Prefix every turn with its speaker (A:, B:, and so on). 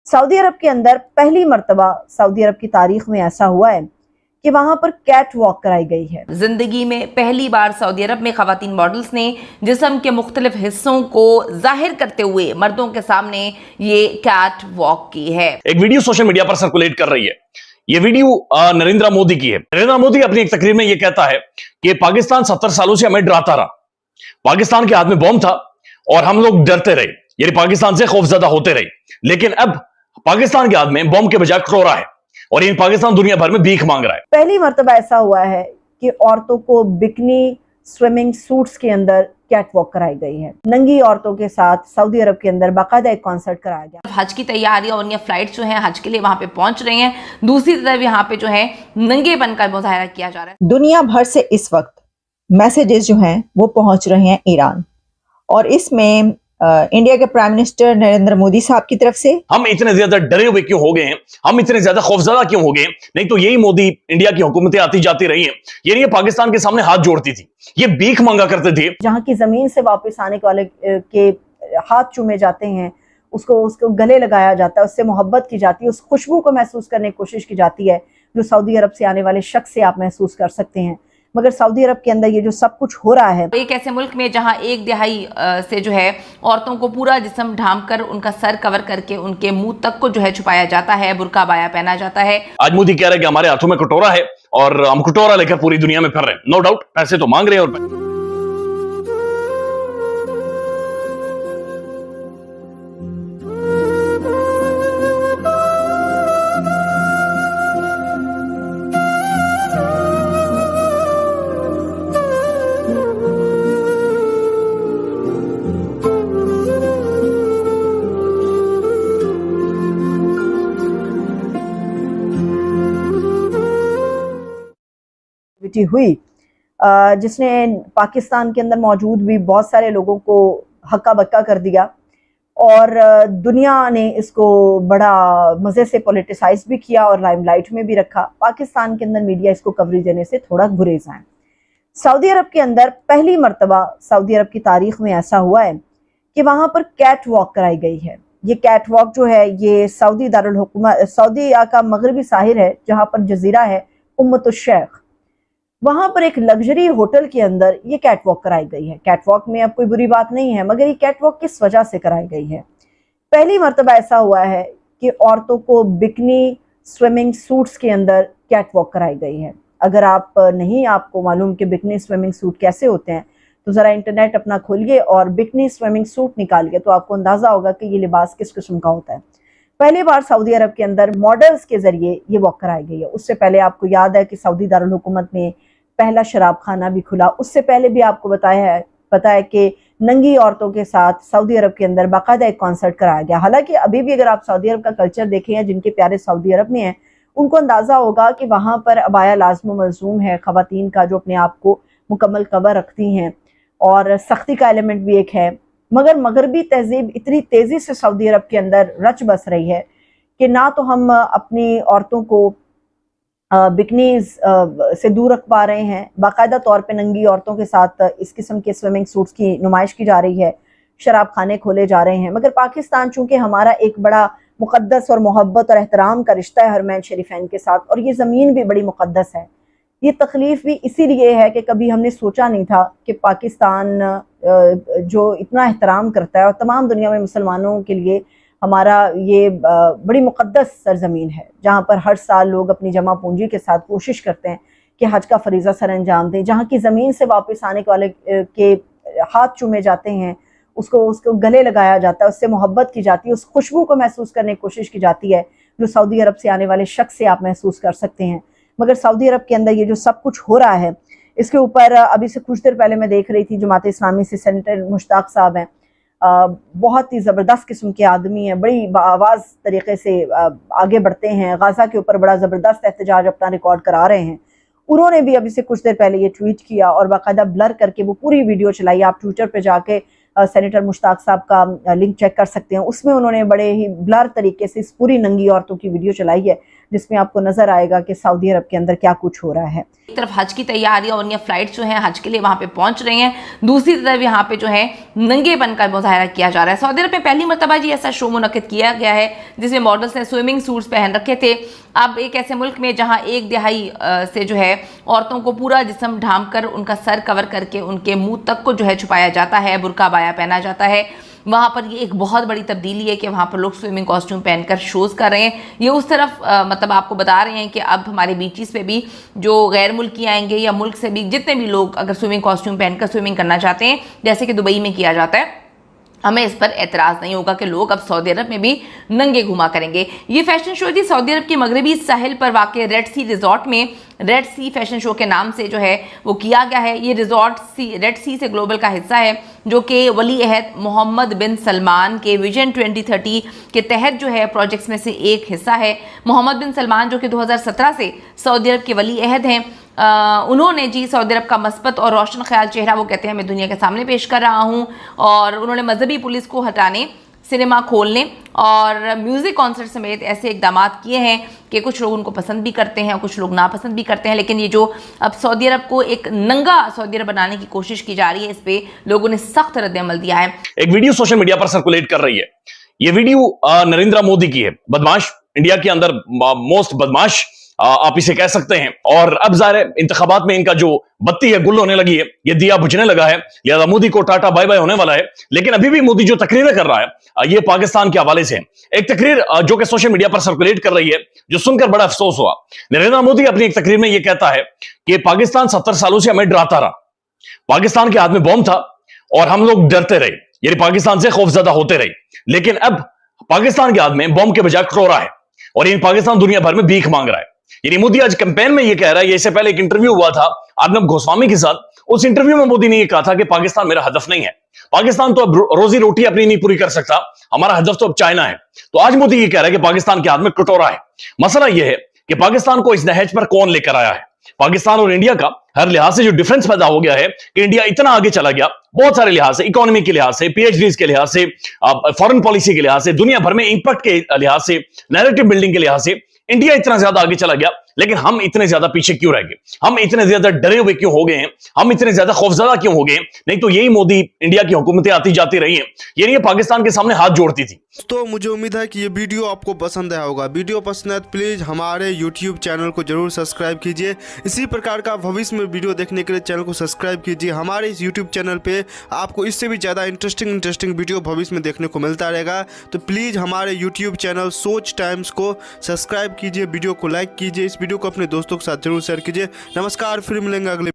A: Saudi अरब के अंदर पहली मर्तबा सऊदी अरब की तारीख में ऐसा हुआ है कि वहां पर कैट वॉक कराई गई है।
B: जिंदगी में पहली बार सऊदी अरब में खवातीन मॉडल्स ने जिस्म के मुख्तलिफ हिस्सों को जाहिर करते हुए मर्दों के सामने ये कैट वॉक की है।
C: एक वीडियो सोशल मीडिया पर सर्कुलेट कर रही है। ये वीडियो नरेंद्र मोदी की है। नरेंद्र मोदी अपनी एक तकरीर में ये कहता है कि पाकिस्तान 70 सालों से हमें डराता रहा, पाकिस्तान के हाथ में बॉम्ब था और हम लोग डरते रहे, यानी पाकिस्तान से खौफजदा होते रहे, लेकिन अब पाकिस्तान के हाथ में बॉम्ब के बजाय कटोरा है और ये पाकिस्तान दुनिया भर में भीख मांग रहा है।
A: पहली मर्तबा ऐसा हुआ है कि औरतों को बिकनी स्विमिंग सूट्स के अंदर कैट वॉक कराई गई है। नंगी औरतों के साथ सऊदी अरब के अंदर बाकायदा एक कॉन्सर्ट कराया गया।
B: हज की तैयारियां और फ्लाइट्स जो हैं हज के लिए वहां पे पहुंच रही हैं, दूसरी तरफ यहाँ पे जो है नंगेपन का मुजाहरा किया जा रहा है।
D: दुनिया भर से इस वक्त मैसेजेस जो हैं वो पहुंच रहे हैं ईरान, और इसमें इंडिया के प्राइम मिनिस्टर नरेंद्र मोदी साहब की तरफ से
C: हम इतने ज्यादा डरे हुए क्यों हो गए हैं, हम इतने ज्यादा खौफजदा क्यों हो गए हैं? नहीं तो यही मोदी इंडिया की हुकूमतें आती जाती रही हैं, ये पाकिस्तान के सामने हाथ जोड़ती थी, ये भीख मांगा करते थे।
A: जहां की जमीन से वापस आने वाले के हाथ चूमे जाते हैं, उसको गले लगाया जाता है, उससे मोहब्बत की जाती है, उस खुशबू को महसूस करने की कोशिश की जाती है जो सऊदी अरब से आने वाले शख्स से आप महसूस कर सकते हैं। मगर सऊदी अरब के अंदर ये जो सब कुछ हो रहा है,
B: एक ऐसे मुल्क में जहां 1/2 से जो है औरतों को पूरा जिस्म ढांप कर उनका सर कवर करके उनके मुंह तक को जो है छुपाया जाता है, बुर्का बाया पहना जाता है।
C: आज मोदी कह रहे हैं कि हमारे हाथों में कटोरा है और हम कटोरा लेकर पूरी दुनिया में फिर रहे हैं। नो डाउट पैसे तो मांग रहे हैं। और
A: हुई जिसने पाकिस्तान के अंदर मौजूद भी बहुत सारे लोगों को हक्का बक्का कर दिया और दुनिया ने इसको बड़ा मज़े से पॉलिटिसाइज भी किया और लाइमलाइट में भी रखा। पाकिस्तान के अंदर मीडिया इसको कवरेज देने से थोड़ा गुरेज है। सऊदी अरब के अंदर पहली मर्तबा सऊदी अरब की तारीख में ऐसा हुआ है कि वहाँ पर कैट वॉक कराई गई है। ये कैट वॉक जो है ये सऊदी दारुल हुकूमत सऊदी का मगरबी साहिर है, जहाँ पर जजीरा है उम्मतुश शेख, वहां पर एक लग्जरी होटल के अंदर ये कैटवॉक कराई गई है। कैटवॉक में अब कोई बुरी बात नहीं है, मगर ये कैटवॉक किस वजह से कराई गई है? पहली मर्तबा ऐसा हुआ है कि औरतों को बिकनी स्विमिंग सूट्स के अंदर कैटवॉक कराई गई है। अगर आपको मालूम कि बिकनी स्विमिंग सूट कैसे होते हैं तो ज़रा इंटरनेट अपना खोलिए और बिकनी स्विमिंग सूट निकालिए तो आपको अंदाज़ा होगा कि ये लिबास किस किस्म का होता है। पहली बार सऊदी अरब के अंदर मॉडल्स के जरिए ये वॉक कराई गई है। उससे पहले आपको याद है कि सऊदी दारुल हुकूमत में पहला शराब खाना भी खुला। उससे पहले भी आपको पता है कि नंगी औरतों के साथ सऊदी अरब के अंदर बाकायदा एक कॉन्सर्ट कराया गया। हालांकि अभी भी अगर आप सऊदी अरब का कल्चर देखें या जिनके प्यारे सऊदी अरब में हैं उनको अंदाज़ा होगा कि वहाँ पर अबाया लाज़िम मलज़ूम है ख़वातीन का, जो अपने आप को मुकम्मल कवर रखती हैं, और सख्ती का एलिमेंट भी एक है। मगर मगरबी तहजीब इतनी तेज़ी से सऊदी अरब के अंदर रच बस रही है कि ना तो हम अपनी औरतों को बिकनीज से दूर रख पा रहे हैं, बाकायदा तौर पे नंगी औरतों के साथ इस किस्म के स्विमिंग सूट्स की नुमाइश की जा रही है, शराब खाने खोले जा रहे हैं। मगर पाकिस्तान चूँकि हमारा एक बड़ा मुक़द्दस और मोहब्बत और एहतराम का रिश्ता है हरमैन शरीफैन के साथ, और ये ज़मीन भी बड़ी मुक़द्दस है, ये तकलीफ़ भी इसीलिए है कि कभी हमने सोचा नहीं था कि पाकिस्तान जो इतना एहतराम करता है और तमाम दुनिया में मुसलमानों के लिए हमारा ये बड़ी मुक़द्दस सरजमीन है, जहाँ पर हर साल लोग अपनी जमा पूंजी के साथ कोशिश करते हैं कि हज का फरीज़ा सर अंजाम दें, जहाँ की ज़मीन से वापस आने वाले के हाथ चूमे जाते हैं, उसको गले लगाया जाता है, उससे मोहब्बत की जाती है, उस खुशबू को महसूस करने की कोशिश की जाती है जो सऊदी अरब से आने वाले शख्स से आप महसूस कर सकते हैं। मगर सऊदी अरब के अंदर ये जो सब कुछ हो रहा है इसके ऊपर अभी से कुछ देर पहले मैं देख रही थी, जमात इस्लामी से सेनेटर मुश्ताक साहब हैं, बहुत ही ज़बरदस्त किस्म के आदमी हैं, बड़ी आवाज़ तरीके से आगे बढ़ते हैं, गाज़ा के ऊपर बड़ा ज़बरदस्त एहतजाज अपना रिकॉर्ड करा रहे हैं। उन्होंने भी अभी से कुछ देर पहले ये ट्वीट किया और बाकायदा ब्लर करके वो पूरी वीडियो चलाई। आप ट्विटर पे जाके सेनेटर मुश्ताक साहब का लिंक चेक कर सकते हैं। उसमें उन्होंने बड़े ही ब्लर तरीके से इस पूरी नंगी औरतों की वीडियो चलाई है जिसमें आपको नजर आएगा कि सऊदी अरब के अंदर क्या कुछ हो रहा है।
B: एक तरफ हज की तैयारी और उनकी फ्लाइट्स जो हैं हज के लिए वहां पे पहुंच रही हैं, दूसरी तरफ यहाँ पे जो है नंगेपन का मुजाहरा किया जा रहा है। सऊदी अरब में पहली मरतबा जी ऐसा शो मुनक्किद किया गया है जिसमें मॉडल्स ने स्विमिंग सूट्स पहन रखे थे। अब एक ऐसे मुल्क में जहां 1/2 से जो है औरतों को पूरा जिस्म ढांप कर उनका सर कवर करके उनके मुंह तक को जो है छुपाया जाता है, बुर्का बाया पहना जाता है, वहाँ पर ये एक बहुत बड़ी तब्दीली है कि वहाँ पर लोग स्विमिंग कॉस्ट्यूम पहनकर शोज़ कर रहे हैं। ये उस तरफ मतलब आपको बता रहे हैं कि अब हमारे बीचेस पे भी जो गैर मुल्की आएंगे या मुल्क से भी जितने भी लोग अगर स्विमिंग कॉस्ट्यूम पहनकर स्विमिंग करना चाहते हैं, जैसे कि दुबई में किया जाता है, हमें इस पर एतराज़ नहीं होगा कि लोग अब सऊदी अरब में भी नंगे घुमा करेंगे। ये फैशन शो जी सऊदी अरब के मगरबी साहिल पर वाक़ रेड सी रिजॉर्ट में रेड सी फैशन शो के नाम से जो है वो किया गया है। ये रिजॉर्ट रेड सी से ग्लोबल का हिस्सा है जो कि वली अहद मोहम्मद बिन सलमान के विजन 2030 के तहत जो है प्रोजेक्ट्स में से एक हिस्सा है। मोहम्मद बिन सलमान जो कि 2017 से सऊदी अरब के वली अहद हैं, उन्होंने जी सऊदी अरब का मस्बत और रोशन ख्याल चेहरा वो कहते हैं मैं दुनिया के सामने पेश कर रहा हूँ, और उन्होंने मजहबी पुलिस को हटाने, सिनेमा खोलने और म्यूज़िक कॉन्सर्ट समेत ऐसे इकदाम किए हैं कि कुछ लोग उनको पसंद भी करते हैं और कुछ लोग नापसंद भी करते हैं। लेकिन ये जो अब सऊदी अरब को एक नंगा सऊदी अरब बनाने की कोशिश की जा रही है, इस पे लोगों ने सख्त रद्द-ए-अमल दिया है।
C: एक वीडियो सोशल मीडिया पर सर्कुलेट कर रही है। ये वीडियो नरेंद्र मोदी की है, बदमाश, इंडिया के अंदर मोस्ट बदमाश आप इसे कह सकते हैं। और अब ज़ाहिर है इंतखाबात में इनका जो बत्ती है गुल होने लगी है, ये दिया बुझने लगा है, लिहाजा मोदी को टाटा बाय बाय होने वाला है। लेकिन अभी भी मोदी जो तकरीरें कर रहा है ये पाकिस्तान के हवाले से है। एक तकरीर जो कि सोशल मीडिया पर सर्कुलेट कर रही है, जो सुनकर बड़ा अफसोस हुआ। नरेंद्र मोदी अपनी एक तकरीर में यह कहता है कि पाकिस्तान 70 सालों से हमें डराता रहा, पाकिस्तान के हाथ में बॉम्ब था और हम लोग डरते रहे, यानी पाकिस्तान से खौफजदा होते रहे। लेकिन अब पाकिस्तान के हाथ में बॉम्ब के बजाय कटोरा है और इन पाकिस्तान दुनिया भर में भीख मांग रहा है। यानी मोदी आज कैंपेन में यह कह रहा है, इससे पहले एक इंटरव्यू हुआ था अर्नब गोस्वामी के साथ, उस इंटरव्यू में मोदी ने यह कहा था कि पाकिस्तान मेरा हदफ नहीं है, पाकिस्तान तो अब रोजी रोटी अपनी नहीं पूरी कर सकता, हमारा हदफ तो अब चाइना है। तो आज मोदी ये कह रहा है कि पाकिस्तान के हाथ में कटोरा है। मसला यह है कि पाकिस्तान को इस नहज पर कौन लेकर आया है। पाकिस्तान और इंडिया का हर लिहाज से जो डिफरेंस पैदा हो गया है कि इंडिया इतना आगे चला गया, बहुत सारे लिहाज से, इकोनॉमी के लिहाज से, पीएचडीज के लिहाज से, फॉरेन पॉलिसी के लिहाज से, दुनिया भर में इंपैक्ट के लिहाज से, नैरेटिव बिल्डिंग के लिहाज से इंडिया इतना ज्यादा आगे चला गया। लेकिन हम इतने ज्यादा पीछे क्यों रह गए, हम इतने ज्यादा डरे हुए क्यों हो गए हैं, हम इतने ज्यादा खौफजदा क्यों हो गए? नहीं तो यही मोदी इंडिया की हुकूमतें आती जाती रही हैं, ये पाकिस्तान के सामने हाथ जोड़ती थी।
E: तो मुझे उम्मीद है कि ये वीडियो आपको पसंद आया होगा। वीडियो पसंद है तो प्लीज़ हमारे यूट्यूब चैनल को जरूर सब्सक्राइब कीजिए। इसी प्रकार का भविष्य में वीडियो देखने के लिए चैनल को सब्सक्राइब कीजिए। हमारे इस यूट्यूब चैनल पे आपको इससे भी ज़्यादा इंटरेस्टिंग वीडियो भविष्य में देखने को मिलता रहेगा। तो प्लीज़ हमारे यूट्यूब चैनल सोच टाइम्स को सब्सक्राइब कीजिए, वीडियो को लाइक कीजिए, इस वीडियो को अपने दोस्तों के साथ जरूर शेयर कीजिए। नमस्कार, फिर मिलेंगे अगले